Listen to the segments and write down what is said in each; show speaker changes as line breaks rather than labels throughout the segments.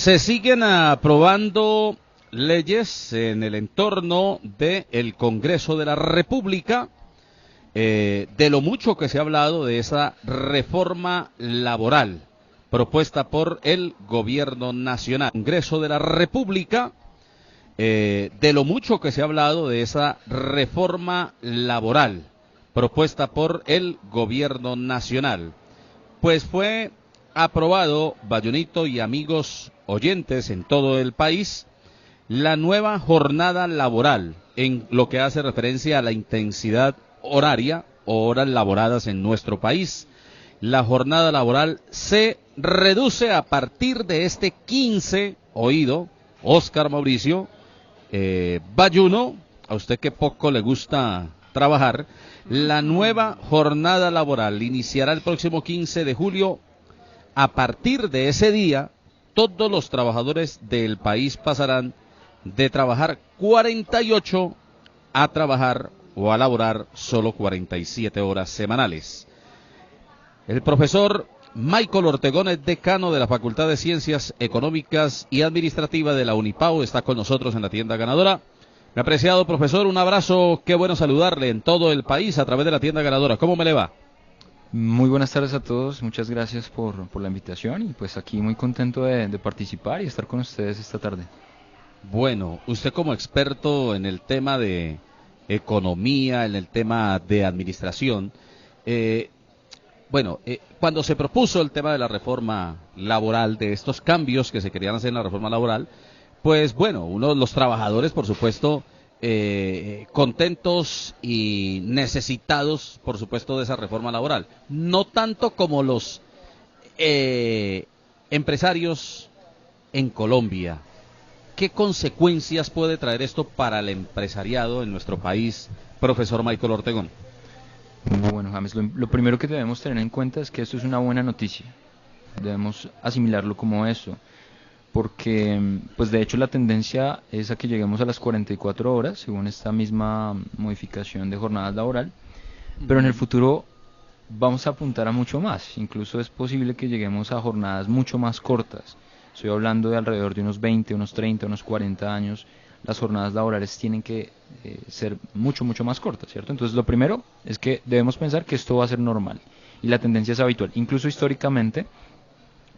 Se siguen aprobando leyes en el entorno del Congreso de la República, de lo mucho que se ha hablado de esa reforma laboral propuesta por el gobierno nacional. Congreso de la República, de lo mucho que se ha hablado de esa reforma laboral propuesta por el gobierno nacional. Pues fue aprobado, Bayonito y amigos oyentes en todo el país, la nueva jornada laboral en lo que hace referencia a la intensidad horaria o horas laboradas en nuestro país. La jornada laboral se reduce a partir de este 15, oído, Oscar Mauricio, Bayuno, a usted que poco le gusta trabajar. La nueva jornada laboral iniciará el próximo 15 de julio. A partir de ese día, todos los trabajadores del país pasarán de trabajar 48 a trabajar o a laborar solo 47 horas semanales. El profesor Michael Ortegón es decano de la Facultad de Ciencias Económicas y Administrativas de la Unipao, está con nosotros en la tienda ganadora. Mi apreciado profesor, un abrazo, qué bueno saludarle en todo el país a través de la tienda ganadora. ¿Cómo me le va?
Muy buenas tardes a todos, muchas gracias por la invitación y pues aquí muy contento de participar y estar con ustedes esta tarde.
Bueno, usted como experto en el tema de economía, en el tema de administración, cuando se propuso el tema de la reforma laboral, de estos cambios que se querían hacer en la reforma laboral, pues bueno, uno de los trabajadores, por supuesto, contentos y necesitados, por supuesto, de esa reforma laboral. No tanto como los empresarios en Colombia. ¿Qué consecuencias puede traer esto para el empresariado en nuestro país, profesor Michael Ortegón?
Bueno, James, lo primero que debemos tener en cuenta es que esto es una buena noticia. Debemos asimilarlo como eso. Porque, pues de hecho la tendencia es a que lleguemos a las 44 horas, según esta misma modificación de jornada laboral, pero en el futuro vamos a apuntar a mucho más, incluso es posible que lleguemos a jornadas mucho más cortas. Estoy hablando de alrededor de unos 20, unos 30, unos 40 años, las jornadas laborales tienen que ser mucho más cortas, ¿cierto? Entonces lo primero es que debemos pensar que esto va a ser normal, y la tendencia es habitual, incluso históricamente,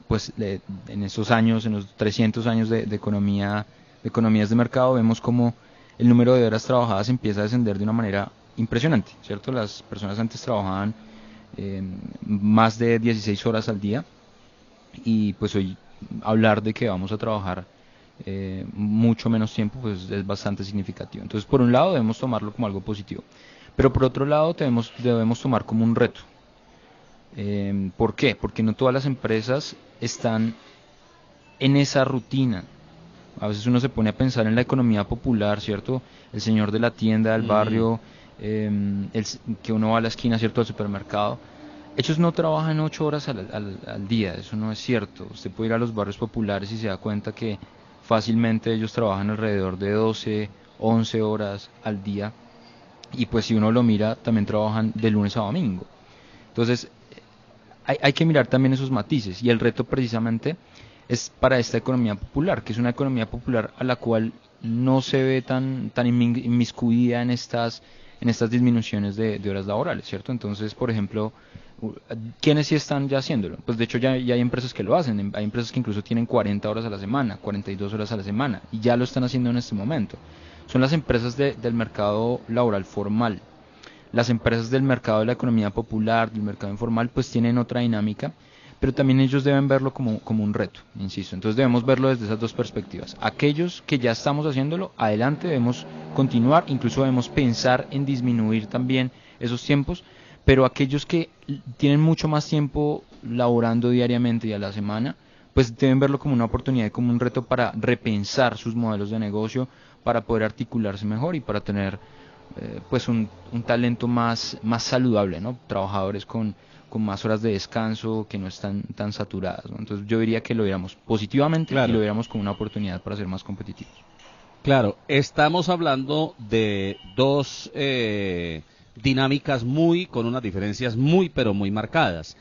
pues en esos años, en los 300 años de economías de mercado, vemos como el número de horas trabajadas empieza a descender de una manera impresionante, ¿cierto? Las personas antes trabajaban más de 16 horas al día y pues hoy hablar de que vamos a trabajar mucho menos tiempo pues es bastante significativo. Entonces por un lado debemos tomarlo como algo positivo, pero por otro lado debemos tomar como un reto. ¿Por qué? Porque no todas las empresas están en esa rutina. A veces uno se pone a pensar en la economía popular, ¿cierto? El señor de la tienda del barrio, que uno va a la esquina, ¿cierto? Al supermercado. Ellos no trabajan 8 horas al día, eso no es cierto. Usted puede ir a los barrios populares y se da cuenta que fácilmente ellos trabajan alrededor de 12, 11 horas al día. Y pues si uno lo mira, también trabajan de lunes a domingo. Entonces, hay que mirar también esos matices y el reto precisamente es para esta economía popular, que es una economía popular a la cual no se ve tan inmiscuida en estas disminuciones de horas laborales, ¿cierto? Entonces, por ejemplo, ¿quiénes sí están ya haciéndolo? Pues de hecho ya hay empresas que lo hacen, hay empresas que incluso tienen 40 horas a la semana, 42 horas a la semana y ya lo están haciendo en este momento. Son las empresas del mercado laboral formal. Las empresas del mercado de la economía popular, del mercado informal, pues tienen otra dinámica, pero también ellos deben verlo como un reto, insisto. Entonces debemos verlo desde esas dos perspectivas. Aquellos que ya estamos haciéndolo, adelante, debemos continuar, incluso debemos pensar en disminuir también esos tiempos, pero aquellos que tienen mucho más tiempo laborando diariamente y a la semana, pues deben verlo como una oportunidad y como un reto para repensar sus modelos de negocio, para poder articularse mejor y para tener pues un talento más saludable, ¿no? Trabajadores con más horas de descanso, que no están tan saturadas, ¿no? Entonces yo diría que lo viéramos positivamente, claro, y lo viéramos como una oportunidad para ser más competitivos.
Claro, estamos hablando de dos dinámicas con unas diferencias pero muy marcadas.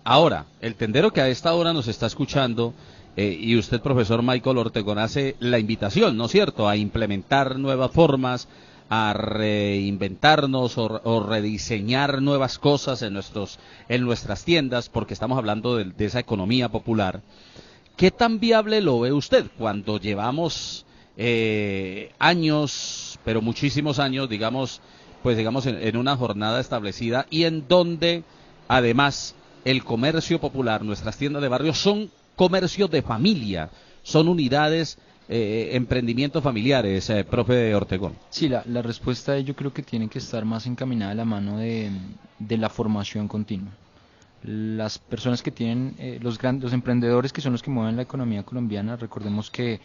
Ahora, el tendero que a esta hora nos está escuchando y usted, profesor Michael Ortegón, hace la invitación, ¿no es cierto?, a implementar nuevas formas, a reinventarnos o rediseñar nuevas cosas en nuestras tiendas, porque estamos hablando de esa economía popular. ¿Qué tan viable lo ve usted cuando llevamos años, pero muchísimos años, digamos, pues digamos en una jornada establecida y en donde además el comercio popular, nuestras tiendas de barrio son comercios de familia, son unidades, emprendimientos familiares, profe Ortegón?
Sí, la respuesta yo creo que tiene que estar más encaminada a la mano de la formación continua. Las personas que tienen, los emprendedores que son los que mueven la economía colombiana, recordemos que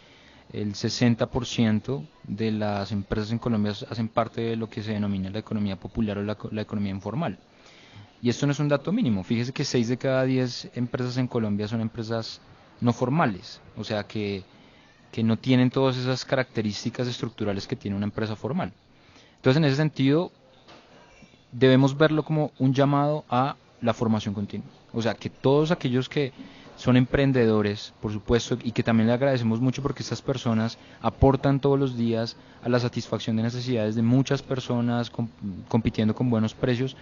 el 60% de las empresas en Colombia hacen parte de lo que se denomina la economía popular o la economía informal. Y esto no es un dato mínimo. Fíjese que 6 de cada 10 empresas en Colombia son empresas no formales, o sea que no tienen todas esas características estructurales que tiene una empresa formal. Entonces, en ese sentido, debemos verlo como un llamado a la formación continua. O sea, que todos aquellos que son emprendedores, por supuesto, y que también le agradecemos mucho porque estas personas aportan todos los días a la satisfacción de necesidades de muchas personas, compitiendo con buenos precios,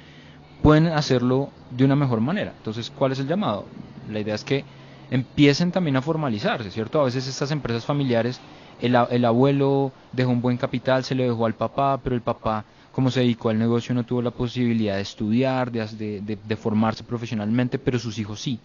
pueden hacerlo de una mejor manera. Entonces, ¿cuál es el llamado? La idea es que empiecen también a formalizarse, ¿cierto? A veces estas empresas familiares, el abuelo dejó un buen capital, se lo dejó al papá, pero el papá, como se dedicó al negocio, no tuvo la posibilidad de estudiar, de formarse profesionalmente, pero sus hijos sí.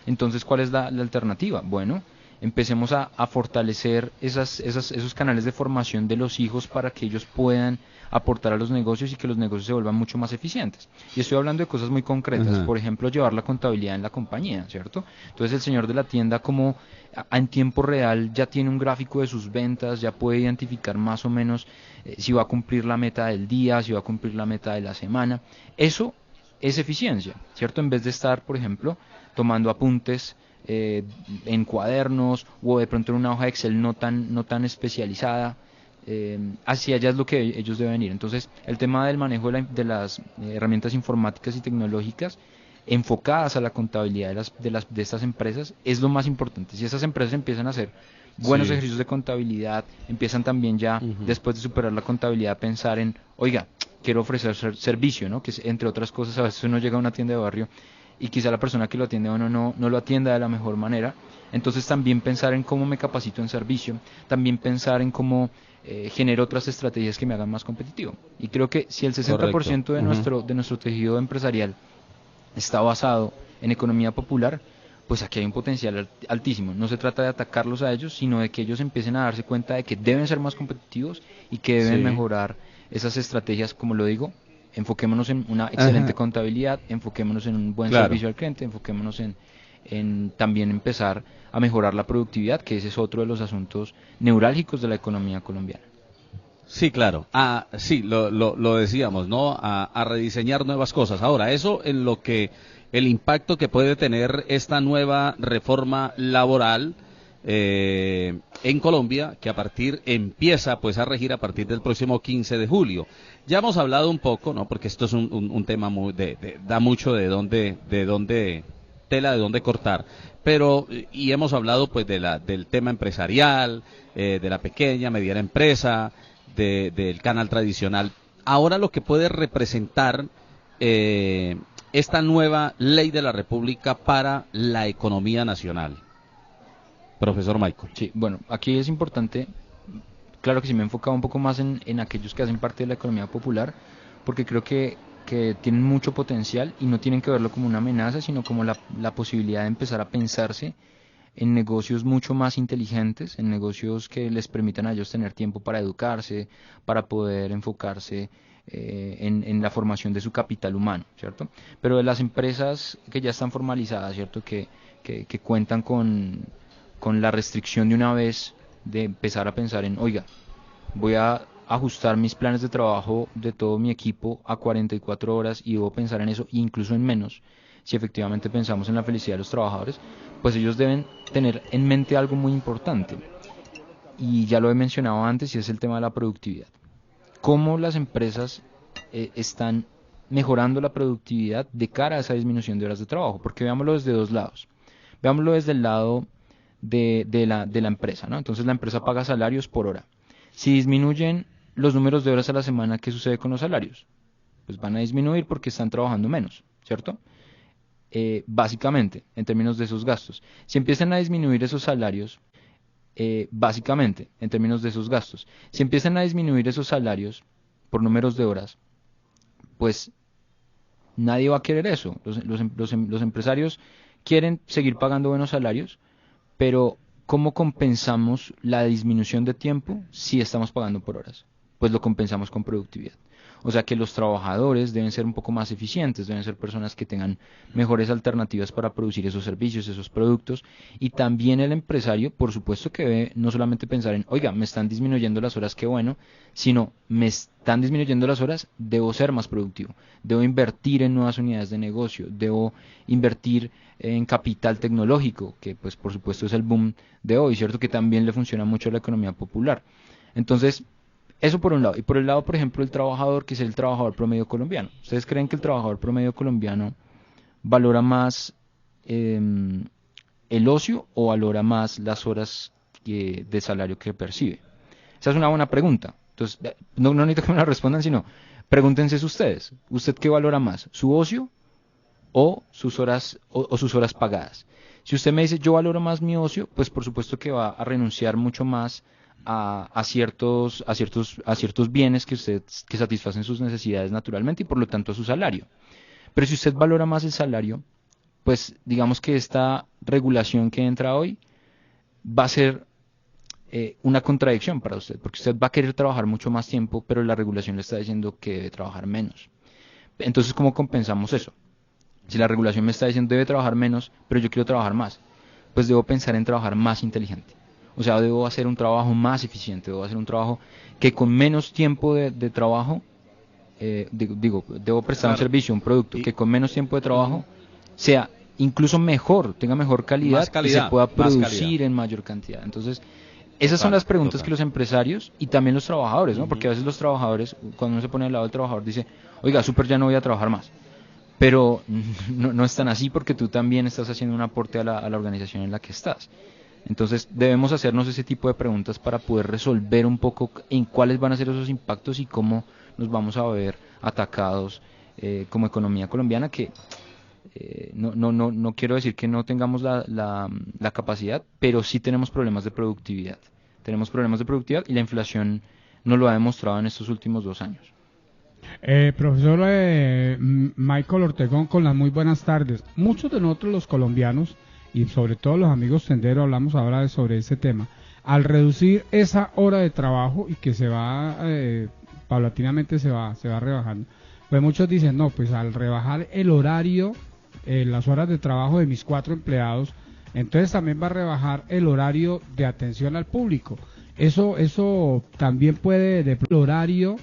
Entonces, ¿cuál es la alternativa? Bueno, empecemos a fortalecer esos canales de formación de los hijos para que ellos puedan aportar a los negocios y que los negocios se vuelvan mucho más eficientes. Y estoy hablando de cosas muy concretas, por ejemplo, llevar la contabilidad en la compañía, ¿cierto? Entonces el señor de la tienda como en tiempo real ya tiene un gráfico de sus ventas, ya puede identificar más o menos si va a cumplir la meta del día, si va a cumplir la meta de la semana. Eso es eficiencia, ¿cierto? En vez de estar, por ejemplo, tomando apuntes en cuadernos o de pronto en una hoja de Excel no tan especializada, hacia allá es lo que ellos deben ir. Entonces, el tema del manejo de las herramientas informáticas y tecnológicas enfocadas a la contabilidad de estas empresas es lo más importante. Si estas empresas empiezan a hacer buenos ejercicios de contabilidad, empiezan también ya, después de superar la contabilidad, a pensar en, oiga, quiero ofrecer servicio, ¿no? Que es, entre otras cosas, a veces uno llega a una tienda de barrio y quizá la persona que lo atiende a uno no lo atienda de la mejor manera. Entonces también pensar en cómo me capacito en servicio, también pensar en cómo genero otras estrategias que me hagan más competitivo. Y creo que si el 60% de nuestro tejido empresarial está basado en economía popular, pues aquí hay un potencial altísimo. No se trata de atacarlos a ellos, sino de que ellos empiecen a darse cuenta de que deben ser más competitivos y que deben mejorar esas estrategias, como lo digo. Enfoquémonos en una excelente contabilidad, enfoquémonos en un buen servicio al cliente, enfoquémonos en también empezar a mejorar la productividad, que ese es otro de los asuntos neurálgicos de la economía colombiana.
Sí, claro. Sí, lo decíamos, ¿no? A rediseñar nuevas cosas. Ahora, eso en lo que el impacto que puede tener esta nueva reforma laboral en Colombia, que empieza pues a regir a partir del próximo 15 de julio. Ya hemos hablado un poco, ¿no? Porque esto es un tema muy da mucho tela de dónde cortar, pero y hemos hablado pues del tema empresarial, de la pequeña, mediana empresa, del canal tradicional. Ahora lo que puede representar esta nueva ley de la República para la economía nacional. Profesor Michael.
Sí, bueno, aquí es importante, claro que sí me he enfocado un poco más en aquellos que hacen parte de la economía popular, porque creo que tienen mucho potencial y no tienen que verlo como una amenaza, sino como la posibilidad de empezar a pensarse en negocios mucho más inteligentes, en negocios que les permitan a ellos tener tiempo para educarse, para poder enfocarse en la formación de su capital humano, ¿cierto? Pero de las empresas que ya están formalizadas, ¿cierto? Que cuentan con la restricción de una vez de empezar a pensar en, oiga, voy a ajustar mis planes de trabajo de todo mi equipo a 44 horas y debo pensar en eso, incluso en menos, si efectivamente pensamos en la felicidad de los trabajadores, pues ellos deben tener en mente algo muy importante, y ya lo he mencionado antes, y es el tema de la productividad. Cómo las empresas están mejorando la productividad de cara a esa disminución de horas de trabajo, porque veámoslo desde dos lados. Veámoslo desde el lado de la empresa, ¿no? Entonces la empresa paga salarios por hora. Si disminuyen los números de horas a la semana, ¿qué sucede con los salarios? Pues van a disminuir porque están trabajando menos, ¿cierto? Básicamente, en términos de esos gastos. Si empiezan a disminuir esos salarios, básicamente, en términos de esos gastos, si empiezan a disminuir esos salarios por números de horas, pues nadie va a querer eso. Los empresarios quieren seguir pagando buenos salarios, pero ¿cómo compensamos la disminución de tiempo si estamos pagando por horas? Pues lo compensamos con productividad. O sea que los trabajadores deben ser un poco más eficientes, deben ser personas que tengan mejores alternativas para producir esos servicios, esos productos. Y también el empresario, por supuesto que debe no solamente pensar en, oiga, me están disminuyendo las horas, qué bueno, sino me están disminuyendo las horas, debo ser más productivo, debo invertir en nuevas unidades de negocio, debo invertir en capital tecnológico, que pues por supuesto es el boom de hoy, ¿cierto? Que también le funciona mucho a la economía popular. Entonces, eso por un lado. Y por el lado, por ejemplo, el trabajador, que es el trabajador promedio colombiano. ¿Ustedes creen que el trabajador promedio colombiano valora más el ocio o valora más las horas de salario que percibe? Esa es una buena pregunta. Entonces, no necesito que me la respondan, sino pregúntense ustedes. ¿Usted qué valora más? ¿Su ocio o sus horas o sus horas pagadas? Si usted me dice yo valoro más mi ocio, pues por supuesto que va a renunciar mucho más a ciertos bienes que satisfacen sus necesidades naturalmente y por lo tanto a su salario. Pero si usted valora más el salario, pues digamos que esta regulación que entra hoy va a ser una contradicción para usted, porque usted va a querer trabajar mucho más tiempo, pero la regulación le está diciendo que debe trabajar menos. Entonces, ¿cómo compensamos eso? Si la regulación me está diciendo debe trabajar menos, pero yo quiero trabajar más, pues debo pensar en trabajar más inteligente. O sea, debo hacer un trabajo más eficiente, debo hacer un trabajo que con menos tiempo de trabajo, debo prestar un servicio, un producto, que con menos tiempo de trabajo sea incluso mejor, tenga mejor calidad, y se pueda producir en mayor cantidad. Entonces, esas son las preguntas que los empresarios y también los trabajadores, ¿no? Porque a veces los trabajadores, cuando uno se pone al lado del trabajador, dice, oiga, súper, ya no voy a trabajar más. Pero no es tan así porque tú también estás haciendo un aporte a la organización en la que estás. Entonces debemos hacernos ese tipo de preguntas para poder resolver un poco en cuáles van a ser esos impactos y cómo nos vamos a ver atacados como economía colombiana, que no quiero decir que no tengamos la capacidad, pero sí tenemos problemas de productividad. Tenemos problemas de productividad y la inflación nos lo ha demostrado en estos últimos 2 años.
Profesor Michael Ortegón, con las muy buenas tardes. Muchos de nosotros los colombianos y sobre todo los amigos tenderos hablamos ahora sobre ese tema. Al reducir esa hora de trabajo y que se va paulatinamente se va rebajando, pues muchos dicen no, pues al rebajar el horario, las horas de trabajo de mis 4 empleados, entonces también va a rebajar el horario de atención al público. Eso también puede el horario,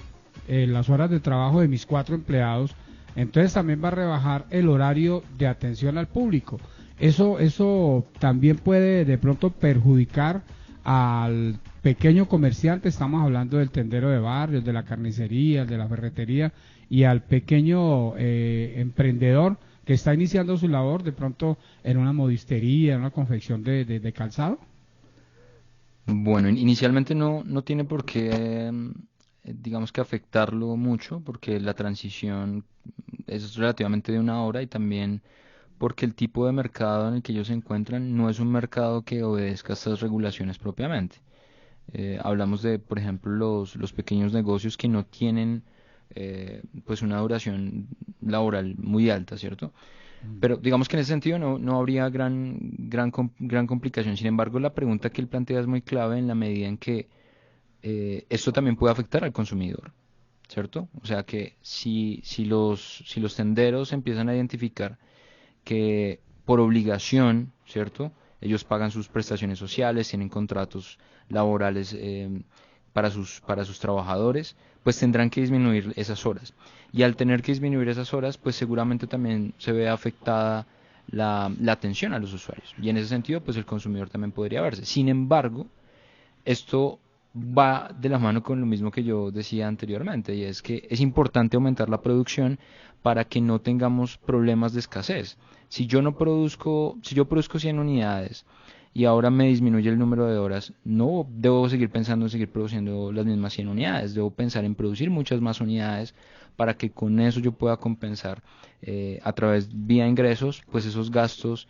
las horas de trabajo de mis 4 empleados, entonces también va a rebajar el horario de atención al público. Eso también puede de pronto perjudicar al pequeño comerciante, estamos hablando del tendero de barrio, de la carnicería, de la ferretería, y al pequeño emprendedor que está iniciando su labor de pronto en una modistería, en una confección de calzado.
Bueno, inicialmente no tiene por qué, digamos que afectarlo mucho, porque la transición es relativamente de 1 hora y también porque el tipo de mercado en el que ellos se encuentran no es un mercado que obedezca a estas regulaciones propiamente. Hablamos de, por ejemplo, los pequeños negocios que no tienen pues una duración laboral muy alta, ¿cierto? Pero digamos que en ese sentido no habría gran complicación. Sin embargo, la pregunta que él plantea es muy clave en la medida en que esto también puede afectar al consumidor, ¿cierto? O sea que si los tenderos empiezan a identificar que por obligación, ¿cierto? Ellos pagan sus prestaciones sociales, tienen contratos laborales para sus trabajadores, pues tendrán que disminuir esas horas. Y al tener que disminuir esas horas, pues seguramente también se ve afectada la atención a los usuarios. Y en ese sentido, pues el consumidor también podría verse. Sin embargo, esto va de la mano con lo mismo que yo decía anteriormente, y es que es importante aumentar la producción para que no tengamos problemas de escasez. Si yo produzco 100 unidades y ahora me disminuye el número de horas, no debo seguir pensando en seguir produciendo las mismas 100 unidades, debo pensar en producir muchas más unidades para que con eso yo pueda compensar a través vía ingresos pues esos gastos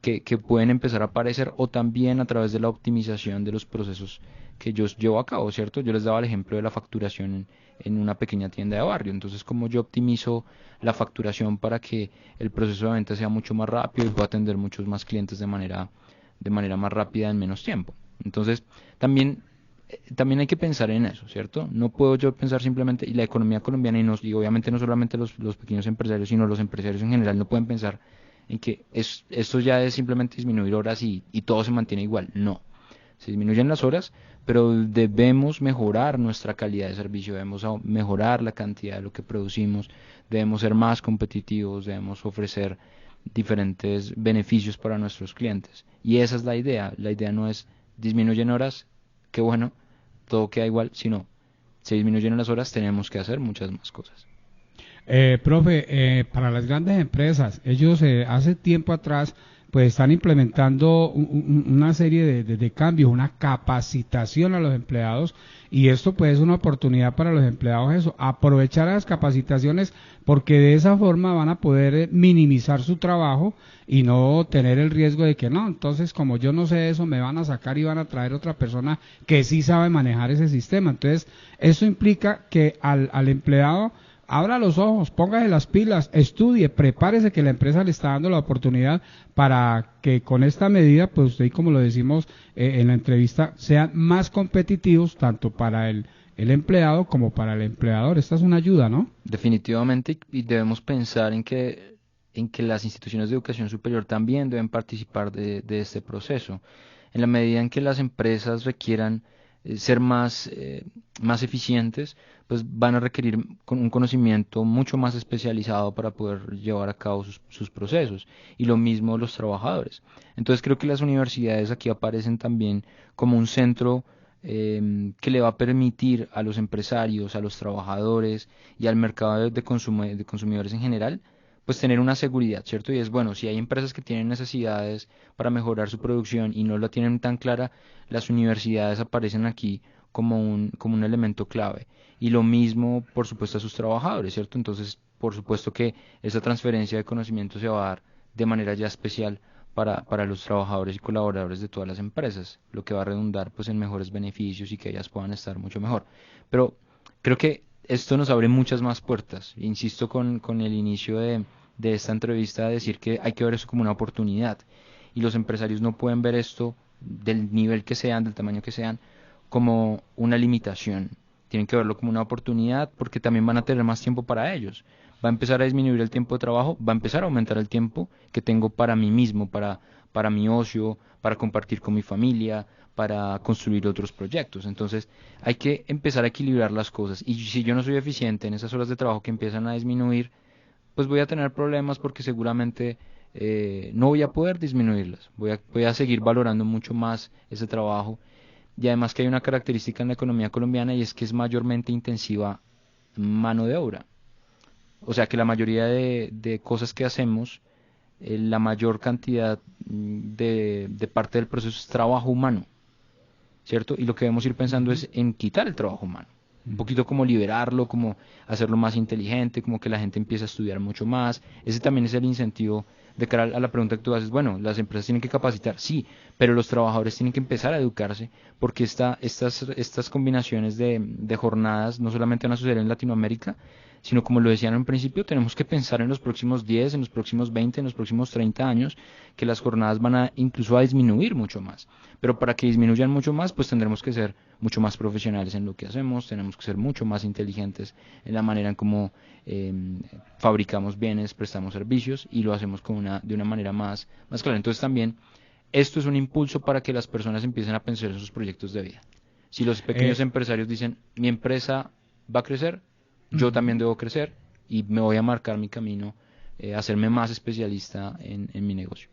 que pueden empezar a aparecer, o también a través de la optimización de los procesos que yo llevo a cabo, ¿cierto? Yo les daba el ejemplo de la facturación en una pequeña tienda de barrio. Entonces, como yo optimizo la facturación para que el proceso de venta sea mucho más rápido y pueda atender muchos más clientes de manera más rápida en menos tiempo. Entonces, también hay que pensar en eso, ¿cierto? No puedo yo pensar simplemente, y la economía colombiana, y obviamente no solamente los pequeños empresarios, sino los empresarios en general, no pueden pensar en que esto ya es simplemente disminuir horas y todo se mantiene igual. No, se disminuyen las horas, pero debemos mejorar nuestra calidad de servicio, debemos mejorar la cantidad de lo que producimos, debemos ser más competitivos, debemos ofrecer diferentes beneficios para nuestros clientes. Y esa es la idea no es disminuyen horas, qué bueno, todo queda igual, sino se disminuyen las horas, tenemos que hacer muchas más cosas.
Profe, para las grandes empresas, ellos hace tiempo atrás pues están implementando una serie de cambios, una capacitación a los empleados, y esto pues es una oportunidad para los empleados, eso, aprovechar las capacitaciones, porque de esa forma van a poder minimizar su trabajo y no tener el riesgo de que no, entonces como yo no sé eso, me van a sacar y van a traer otra persona que sí sabe manejar ese sistema. Entonces eso implica que al empleado abra los ojos, póngase las pilas, estudie, prepárese, que la empresa le está dando la oportunidad para que con esta medida, pues usted, como lo decimos en la entrevista, sean más competitivos tanto para el empleado como para el empleador. Esta es una ayuda, ¿no?
Definitivamente, y debemos pensar en que las instituciones de educación superior también deben participar de este proceso. En la medida en que las empresas requieran ser más eficientes, pues van a requerir un conocimiento mucho más especializado para poder llevar a cabo sus procesos, y lo mismo los trabajadores. Entonces creo que las universidades aquí aparecen también como un centro que le va a permitir a los empresarios, a los trabajadores y al mercado de consumidores en general, pues tener una seguridad, ¿cierto? Y es bueno, si hay empresas que tienen necesidades para mejorar su producción y no la tienen tan clara, las universidades aparecen aquí como un elemento clave. Y lo mismo, por supuesto, a sus trabajadores, ¿cierto? Entonces, por supuesto que esa transferencia de conocimiento se va a dar de manera ya especial para los trabajadores y colaboradores de todas las empresas, lo que va a redundar pues en mejores beneficios y que ellas puedan estar mucho mejor. Pero creo que esto nos abre muchas más puertas. Insisto con el inicio de esta entrevista, a decir que hay que ver eso como una oportunidad, y los empresarios no pueden ver esto, del nivel que sean, del tamaño que sean, como una limitación. Tienen que verlo como una oportunidad, porque también van a tener más tiempo para ellos. Va a empezar a disminuir el tiempo de trabajo, va a empezar a aumentar el tiempo que tengo para mí mismo, para mi ocio, para compartir con mi familia, para construir otros proyectos. Entonces hay que empezar a equilibrar las cosas, y si yo no soy eficiente en esas horas de trabajo que empiezan a disminuir, pues voy a tener problemas, porque seguramente no voy a poder disminuirlas, voy a seguir valorando mucho más ese trabajo. Y además que hay una característica en la economía colombiana, y es que es mayormente intensiva mano de obra. O sea que la mayoría de cosas que hacemos, la mayor cantidad de parte del proceso es trabajo humano, ¿cierto? Y lo que debemos ir pensando es en quitar el trabajo humano. Un poquito como liberarlo, como hacerlo más inteligente, como que la gente empiece a estudiar mucho más. Ese también es el incentivo de cara a la pregunta que tú haces. Bueno, las empresas tienen que capacitar, sí, pero los trabajadores tienen que empezar a educarse, porque estas combinaciones de jornadas no solamente van a suceder en Latinoamérica, sino, como lo decían en un principio, tenemos que pensar en los próximos 10, en los próximos 20, en los próximos 30 años, que las jornadas van a incluso a disminuir mucho más. Pero para que disminuyan mucho más, pues tendremos que ser mucho más profesionales en lo que hacemos, tenemos que ser mucho más inteligentes en la manera en cómo fabricamos bienes, prestamos servicios, y lo hacemos de una manera más clara. Entonces también esto es un impulso para que las personas empiecen a pensar en sus proyectos de vida. Si los pequeños empresarios dicen, mi empresa va a crecer, yo también debo crecer, y me voy a marcar mi camino, hacerme más especialista en mi negocio.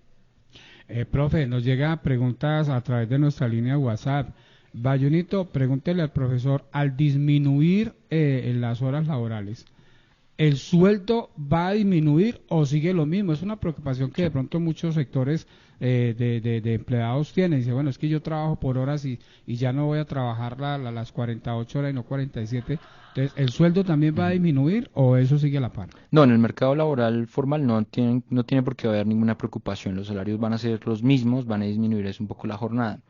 Profe, nos llegan preguntas a través de nuestra línea WhatsApp. Bayunito, pregúntele al profesor, al disminuir las horas laborales, ¿el sueldo va a disminuir o sigue lo mismo? Es una preocupación que de pronto muchos sectores de empleados tienen. Dice, bueno, es que yo trabajo por horas y ya no voy a trabajar las 48 horas y no 47. Entonces, ¿el sueldo también va a disminuir o eso sigue a la par?
No, en el mercado laboral formal no tiene por qué haber ninguna preocupación. Los salarios van a ser los mismos, van a disminuir es un poco la jornada.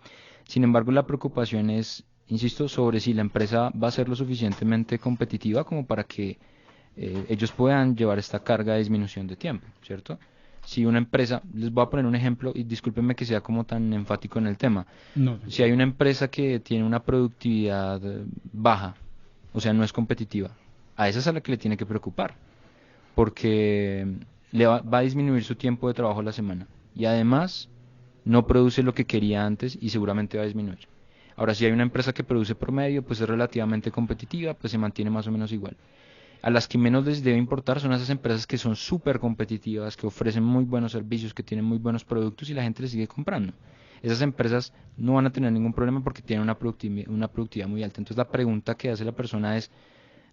Sin embargo, la preocupación es, insisto, sobre si la empresa va a ser lo suficientemente competitiva como para que ellos puedan llevar esta carga de disminución de tiempo, ¿cierto? Si una empresa, les voy a poner un ejemplo y discúlpenme que sea como tan enfático en el tema.
No.
Si hay una empresa que tiene una productividad baja, o sea, no es competitiva, a esa es a la que le tiene que preocupar, porque va a disminuir su tiempo de trabajo a la semana y además no produce lo que quería antes y seguramente va a disminuir. Ahora, si hay una empresa que produce promedio, pues es relativamente competitiva, pues se mantiene más o menos igual. A las que menos les debe importar son esas empresas que son súper competitivas, que ofrecen muy buenos servicios, que tienen muy buenos productos y la gente les sigue comprando. Esas empresas no van a tener ningún problema porque tienen una productividad muy alta. Entonces la pregunta que hace la persona es,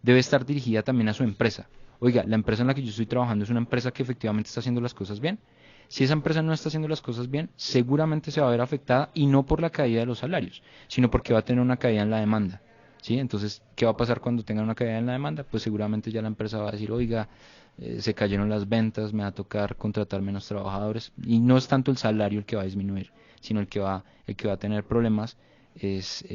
debe estar dirigida también a su empresa. Oiga, la empresa en la que yo estoy trabajando es una empresa que efectivamente está haciendo las cosas bien. Si esa empresa no está haciendo las cosas bien, seguramente se va a ver afectada y no por la caída de los salarios, sino porque va a tener una caída en la demanda. ¿Sí? Entonces, ¿qué va a pasar cuando tenga una caída en la demanda? Pues seguramente ya la empresa va a decir, oiga, se cayeron las ventas, me va a tocar contratar menos trabajadores. Y no es tanto el salario el que va a disminuir, sino el que va a tener problemas es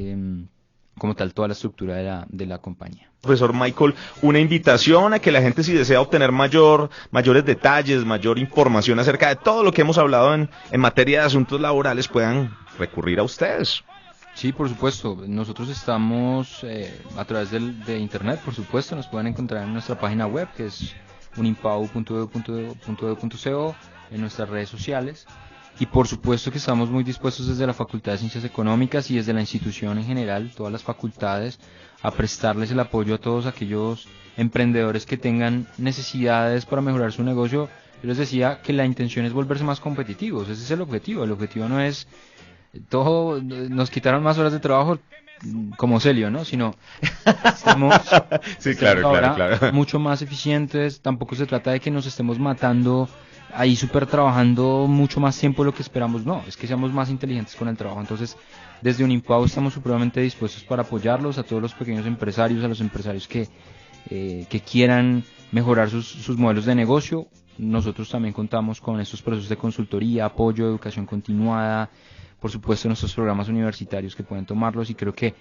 como tal toda la estructura de la compañía.
Profesor Michael, una invitación a que la gente, si desea obtener mayores detalles, mayor información acerca de todo lo que hemos hablado en materia de asuntos laborales, puedan recurrir a ustedes.
Sí, por supuesto. Nosotros estamos a través de internet, por supuesto. Nos pueden encontrar en nuestra página web, que es unimpau.edu.co, en nuestras redes sociales. Y por supuesto que estamos muy dispuestos desde la Facultad de Ciencias Económicas y desde la institución en general, todas las facultades, a prestarles el apoyo a todos aquellos emprendedores que tengan necesidades para mejorar su negocio. Yo les decía que la intención es volverse más competitivos. Ese es el objetivo. El objetivo no es nos quitaron más horas de trabajo como Celio, ¿no? Sino estamos
sí, claro.
mucho más eficientes. Tampoco se trata de que nos estemos matando ahí súper trabajando mucho más tiempo de lo que esperamos. No, es que seamos más inteligentes con el trabajo. Entonces, desde Unimpau estamos supremamente dispuestos para apoyarlos, a todos los pequeños empresarios, a los empresarios que quieran mejorar sus modelos de negocio. Nosotros también contamos con estos procesos de consultoría, apoyo, educación continuada, por supuesto nuestros programas universitarios que pueden tomarlos, y creo que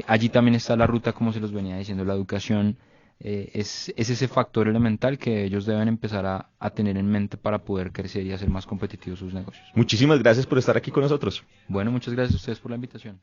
allí también está la ruta, como se los venía diciendo. La educación es ese factor elemental que ellos deben empezar a tener en mente para poder crecer y hacer más competitivos sus negocios.
Muchísimas gracias por estar aquí con nosotros.
Bueno, muchas gracias a ustedes por la invitación.